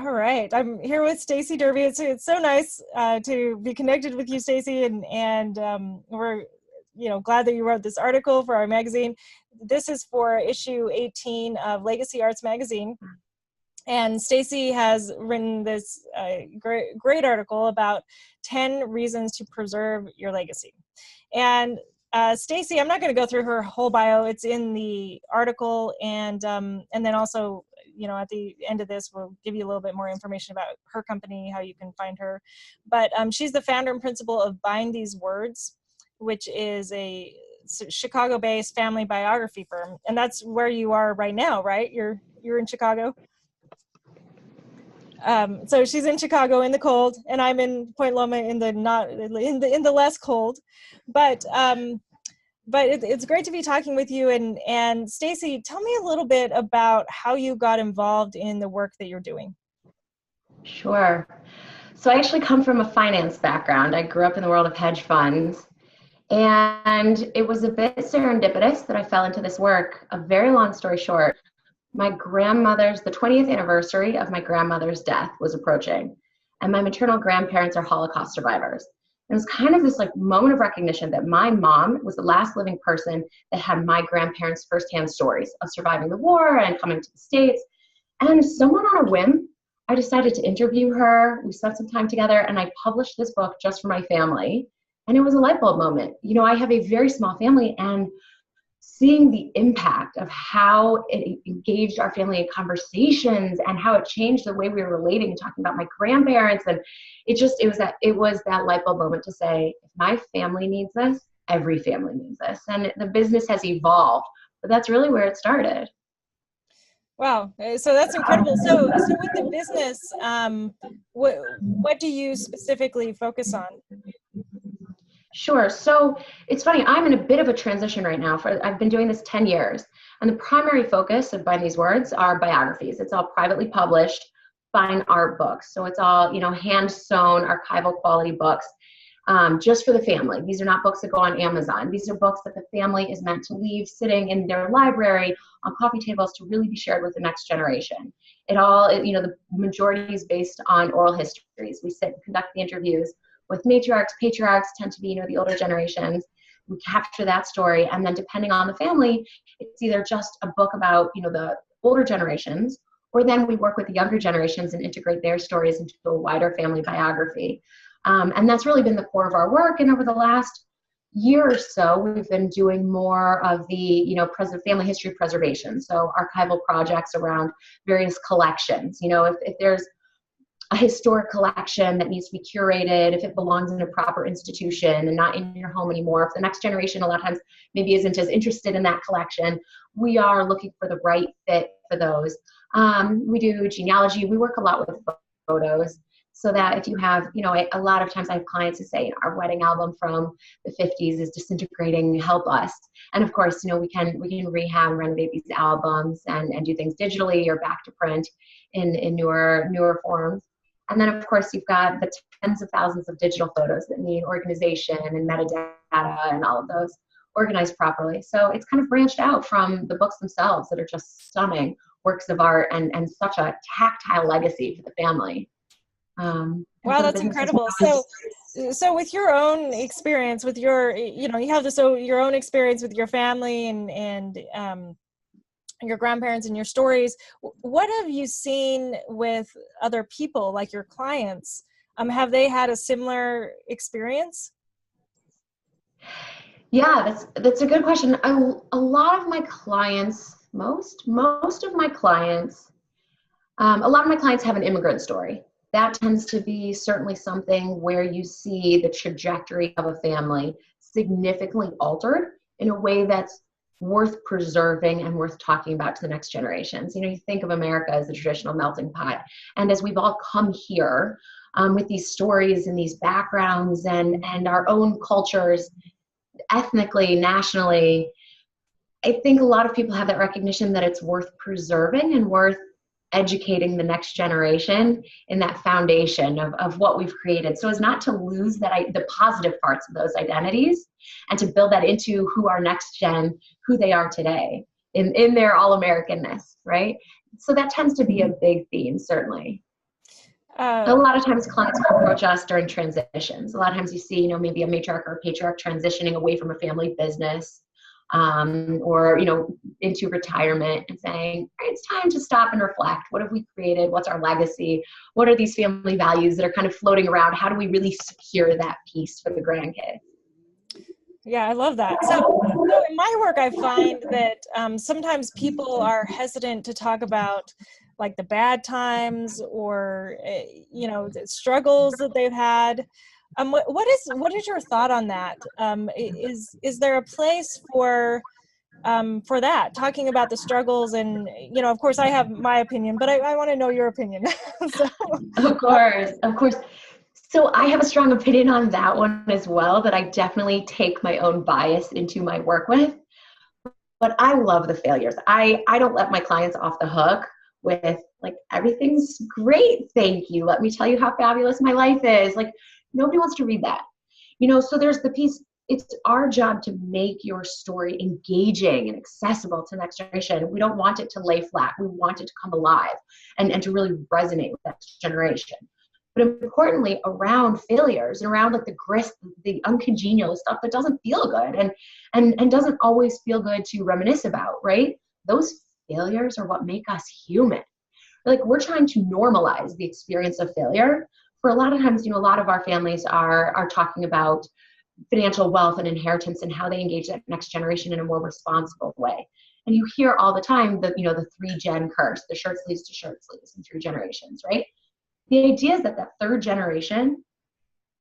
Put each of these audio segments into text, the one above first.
All right, I'm here with Stacy Derby. It's so nice to be connected with you, Stacy, and we're glad that you wrote this article for our magazine. This is for issue 18 of Legacy Arts magazine, and Stacy has written this great article about 10 reasons to preserve your legacy. And Stacy, I'm not going to go through her whole bio. It's in the article, and then also, at the end of this, we'll give you a little bit more information about her company, how you can find her. But she's the founder and principal of Bind These Words, which is a Chicago-based family biography firm, and that's where you are right now, right? You're in Chicago. So she's in Chicago in the cold, and I'm in Point Loma in the less cold, but it's great to be talking with you. And Stacy, tell me a little bit about how you got involved in the work that you're doing. Sure. So I actually come from a finance background. I grew up in the world of hedge funds, and it was a bit serendipitous that I fell into this work. A very long story short, the 20th anniversary of my grandmother's death was approaching, and my maternal grandparents are Holocaust survivors. It was kind of this moment of recognition that my mom was the last living person that had my grandparents' firsthand stories of surviving the war and coming to the States. And somewhat on a whim, I decided to interview her. We spent some time together, and I published this book just for my family. And it was a light bulb moment. I have a very small family, and seeing the impact of how it engaged our family in conversations and how it changed the way we were relating and talking about my grandparents. And it was that light bulb moment to say, if my family needs this, every family needs this. And the business has evolved, but that's really where it started. Wow. So that's incredible. So with the business, what do you specifically focus on? Sure. So it's funny, I'm in a bit of a transition right now. I've been doing this 10 years, and the primary focus of Bind These Words are biographies. It's all privately published, fine art books. So it's all, hand-sewn, archival quality books, just for the family. These are not books that go on Amazon. These are books that the family is meant to leave sitting in their library on coffee tables to really be shared with the next generation. The majority is based on oral histories. We sit and conduct the interviews with matriarchs. Patriarchs tend to be, the older generations. We capture that story, and then depending on the family, it's either just a book about, the older generations, or then we work with the younger generations and integrate their stories into a wider family biography. And that's really been the core of our work. And over the last year or so, we've been doing more of the, family history preservation. So archival projects around various collections. If there's a historic collection that needs to be curated, if it belongs in a proper institution and not in your home anymore, if the next generation a lot of times maybe isn't as interested in that collection, we are looking for the right fit for those. We do genealogy. We work a lot with photos, so that if you have, a lot of times I have clients who say, our wedding album from the 50s is disintegrating, help us. And of course, we can rehab, renovate these albums and do things digitally or back to print in newer forms. And then, of course, you've got the tens of thousands of digital photos that need organization and metadata and all of those organized properly. So it's kind of branched out from the books themselves that are just stunning works of art and such a tactile legacy for the family. Wow, that's incredible. So with your own experience, with your, you have your own experience with your family and your grandparents and your stories, what have you seen with other people, like your clients? Have they had a similar experience? Yeah, that's a good question. A lot of my clients, most of my clients, a lot of my clients have an immigrant story. That tends to be certainly something where you see the trajectory of a family significantly altered in a way that's worth preserving and worth talking about to the next generations. You think of America as a traditional melting pot. And as we've all come here with these stories and these backgrounds and our own cultures, ethnically, nationally, I think a lot of people have that recognition that it's worth preserving and worth educating the next generation in that foundation of what we've created, so as not to lose the positive parts of those identities and to build that into who our next gen, who they are today in their all-Americanness, right? So that tends to be a big theme, certainly. A lot of times clients will approach us during transitions. A lot of times you see, maybe a matriarch or a patriarch transitioning away from a family business, or, into retirement and saying, it's time to stop and reflect. What have we created? What's our legacy? What are these family values that are kind of floating around? How do we really secure that piece for the grandkids? Yeah, I love that. So in my work, I find that sometimes people are hesitant to talk about like the bad times or, the struggles that they've had. What is your thought on that? Is there a place for that, talking about the struggles? And, of course I have my opinion, but I want to know your opinion. So. Of course, of course. So I have a strong opinion on that one as well, that I definitely take my own bias into my work with. But I love the failures. I don't let my clients off the hook with like, everything's great, thank you. Let me tell you how fabulous my life is. Like, nobody wants to read that. So there's the piece, it's our job to make your story engaging and accessible to the next generation. We don't want it to lay flat. We want it to come alive and to really resonate with that generation. But importantly, around failures and around like the grist, the uncongenial stuff that doesn't feel good and doesn't always feel good to reminisce about, right? Those failures are what make us human. Like, we're trying to normalize the experience of failure. For a lot of times, a lot of our families are talking about financial wealth and inheritance and how they engage that next generation in a more responsible way. And you hear all the time the 3-gen curse, the shirt sleeves to shirt sleeves in 3 generations, right? The idea is that that 3rd generation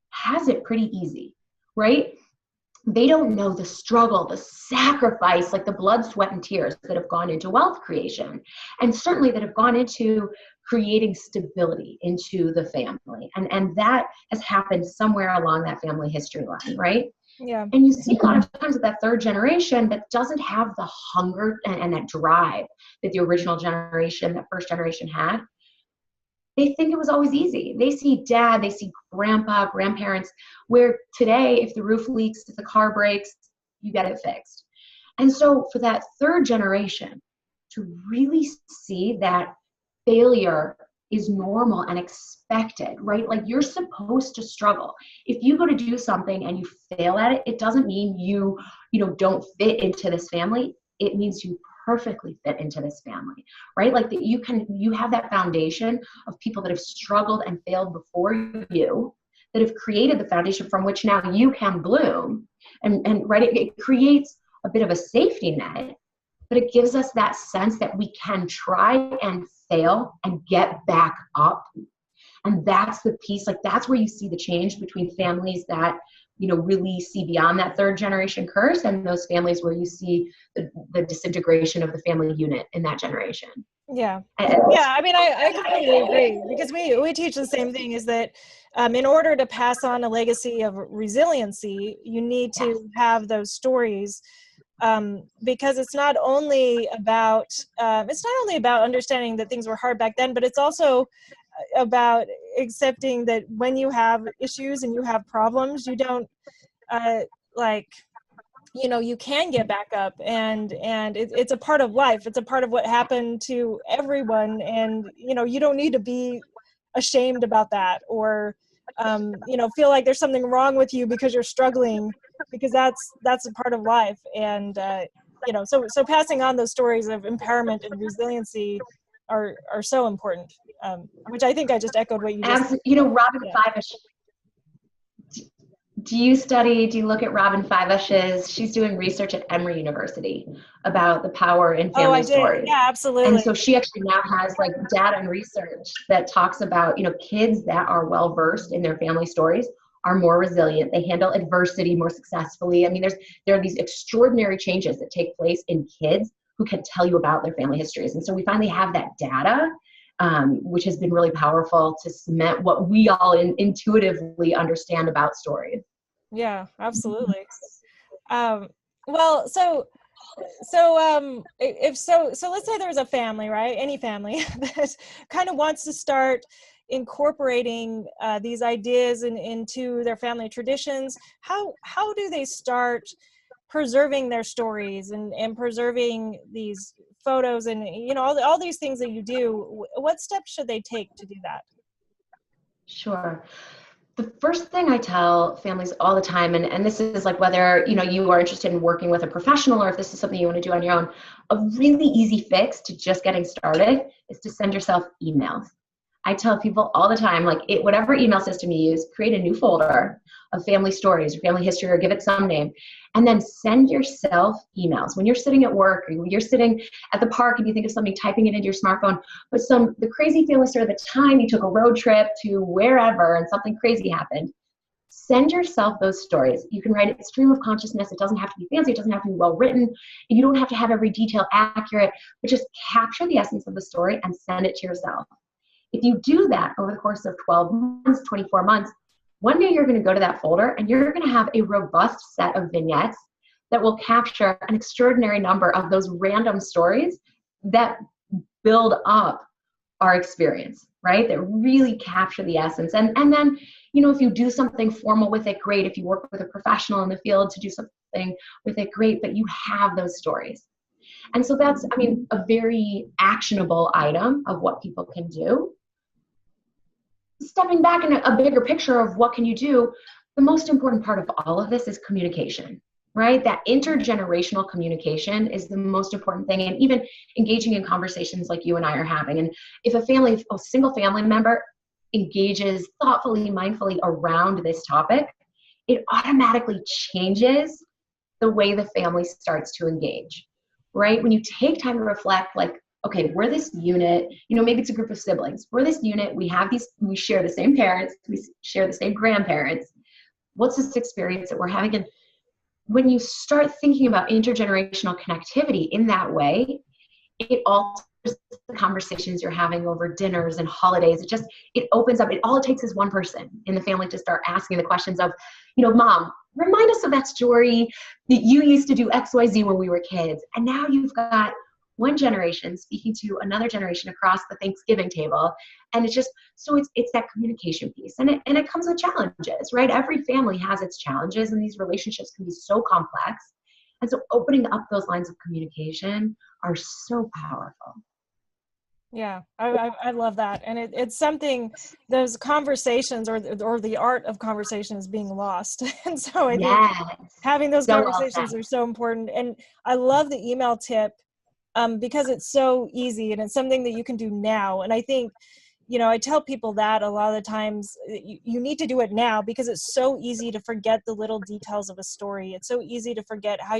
has it pretty easy, right? They don't know the struggle, the sacrifice, like the blood, sweat, and tears that have gone into wealth creation, and certainly that have gone into creating stability into the family. And that has happened somewhere along that family history line, right? Yeah. And you see a lot of times with that 3rd generation that doesn't have the hunger and that drive that the original generation, that 1st generation had. They think it was always easy. They see dad, they see grandpa, grandparents, where today, if the roof leaks, if the car breaks, you get it fixed. And so for that 3rd generation to really see that failure is normal and expected, right? Like, you're supposed to struggle. If you go to do something and you fail at it, it doesn't mean you don't fit into this family. It means you perfectly fit into this family, right? Like, that you have that foundation of people that have struggled and failed before you, that have created the foundation from which now you can bloom. And right, it creates a bit of a safety net, but it gives us that sense that we can try and fail and get back up. And that's the piece, like, that's where you see the change between families that really see beyond that 3rd generation curse, and those families where you see the disintegration of the family unit in that generation. Yeah. Yeah. I mean, I completely agree, because we teach the same thing, is that in order to pass on a legacy of resiliency, you need to have those stories, because it's not only about understanding that things were hard back then, but it's also about accepting that when you have issues and you have problems, you don't you can get back up, and it's a part of life. It's a part of what happened to everyone, and you don't need to be ashamed about that, or feel like there's something wrong with you because you're struggling, because that's a part of life. And so passing on those stories of empowerment and resiliency are so important, which I think I just echoed what you just said. Robin Fivish, do you look at Robin Fivish's, she's doing research at Emory University about the power in family stories. Yeah, absolutely. And so she actually now has like data and research that talks about, kids that are well versed in their family stories are more resilient. They handle adversity more successfully. I mean, there are these extraordinary changes that take place in kids who can tell you about their family histories. And so we finally have that data, which has been really powerful to cement what we all intuitively understand about stories. Yeah, absolutely. Well, so let's say there's a family, right? Any family that kind of wants to start incorporating these ideas into their family traditions. How do they start preserving their stories and preserving these photos and all these things that you do? What steps should they take to do that? Sure. The first thing I tell families all the time, and this is like whether you are interested in working with a professional or if this is something you want to do on your own, a really easy fix to just getting started is to send yourself emails. I tell people all the time, like whatever email system you use, create a new folder of family stories or family history or give it some name, and then send yourself emails. When you're sitting at work or you're sitting at the park and you think of something, typing it into your smartphone, but the crazy family story of the time you took a road trip to wherever and something crazy happened. Send yourself those stories. You can write it stream of consciousness. It doesn't have to be fancy. It doesn't have to be well written. You don't have to have every detail accurate, but just capture the essence of the story and send it to yourself. If you do that over the course of 12 months, 24 months, one day you're going to go to that folder and you're going to have a robust set of vignettes that will capture an extraordinary number of those random stories that build up our experience, right? That really capture the essence. And then, if you do something formal with it, great. If you work with a professional in the field to do something with it, great. But you have those stories. And so that's, a very actionable item of what people can do. Stepping back in a bigger picture of what can you do, the most important part of all of this is communication, right? That intergenerational communication is the most important thing, and even engaging in conversations like you and I are having. And if a single family member engages thoughtfully, mindfully around this topic, it automatically changes the way the family starts to engage, right? When you take time to reflect, like, okay, we're this unit, maybe it's a group of siblings. We're this unit, we share the same parents, we share the same grandparents. What's this experience that we're having? And when you start thinking about intergenerational connectivity in that way, it alters the conversations you're having over dinners and holidays. It opens up. All it takes is one person in the family to start asking the questions of, Mom, remind us of that story that you used to do XYZ when we were kids. And now you've got one generation speaking to another generation across the Thanksgiving table. And it's that communication piece. And it comes with challenges, right? Every family has its challenges, and these relationships can be so complex. And so opening up those lines of communication are so powerful. Yeah, I love that. And it's something, those conversations or the art of conversation is being lost. And so I think having those conversations are so important. And I love the email tip because it's so easy and it's something that you can do now. And I think, I tell people that a lot of the times you need to do it now because it's so easy to forget the little details of a story. It's so easy to forget how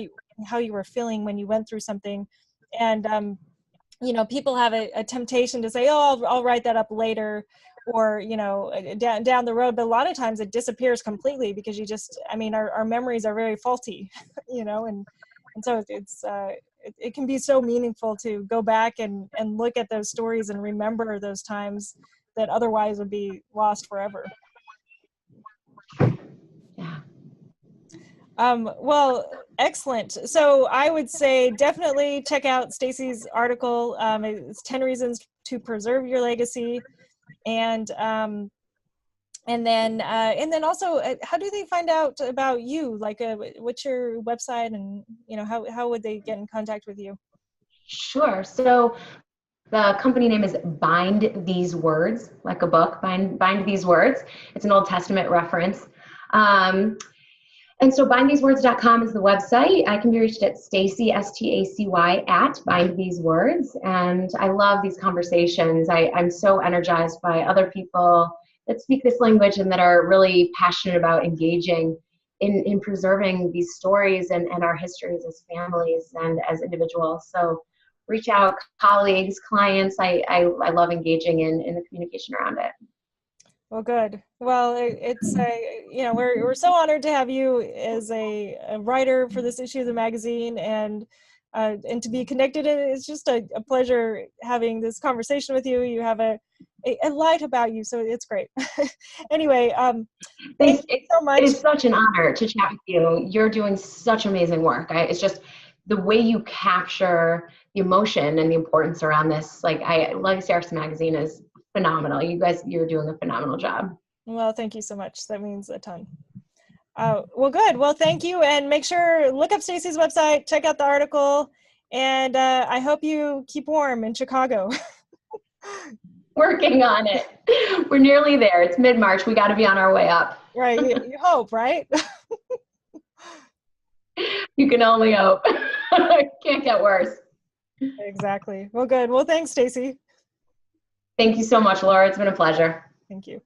you were feeling when you went through something. And, people have a temptation to say, oh, I'll write that up later or, down the road. But a lot of times it disappears completely because our memories are very faulty, and so it can be so meaningful to go back and look at those stories and remember those times that otherwise would be lost forever. Yeah. Well, excellent. So I would say definitely check out Stacy's article. It's 10 Reasons to Preserve Your Legacy. And then also, how do they find out about you? Like, what's your website, and how would they get in contact with you? Sure. So the company name is Bind These Words, like a book. Bind These Words. It's an Old Testament reference. And so bindthesewords.com is the website. I can be reached at Stacy, Stacy, at Bind These Words. And I love these conversations. I'm so energized by other people that speak this language and that are really passionate about engaging in preserving these stories and our histories as families and as individuals. So reach out, colleagues, clients. I love engaging in the communication around it. Well, good. Well, it's we're so honored to have you as a writer for this issue of the magazine, and to be connected. It's just a pleasure having this conversation with you. You have a light about you, so it's great. Anyway, thank you so much. It is such an honor to chat with you. You're doing such amazing work. It's just the way you capture the emotion and the importance around this. Legacy Arts Magazine is phenomenal. You're doing a phenomenal job. Well, thank you so much. That means a ton. Well, good. Well, thank you. And make sure, look up Stacy's website, check out the article, and I hope you keep warm in Chicago. Working on it. We're nearly there. It's mid-March. We got to be on our way up. Right. You hope, right? You can only hope. Can't get worse. Exactly. Well, good. Well, thanks, Stacy. Thank you so much, Laura. It's been a pleasure. Thank you.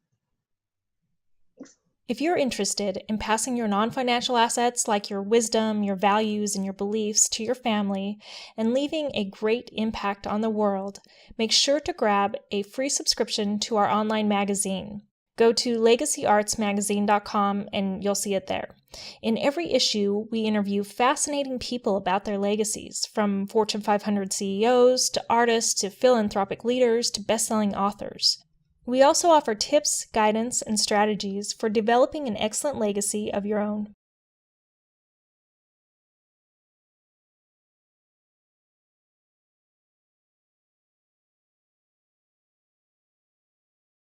If you're interested in passing your non-financial assets like your wisdom, your values, and your beliefs to your family and leaving a great impact on the world, make sure to grab a free subscription to our online magazine. Go to legacyartsmagazine.com and you'll see it there. In every issue, we interview fascinating people about their legacies, from Fortune 500 CEOs to artists to philanthropic leaders to best-selling authors. We also offer tips, guidance, and strategies for developing an excellent legacy of your own.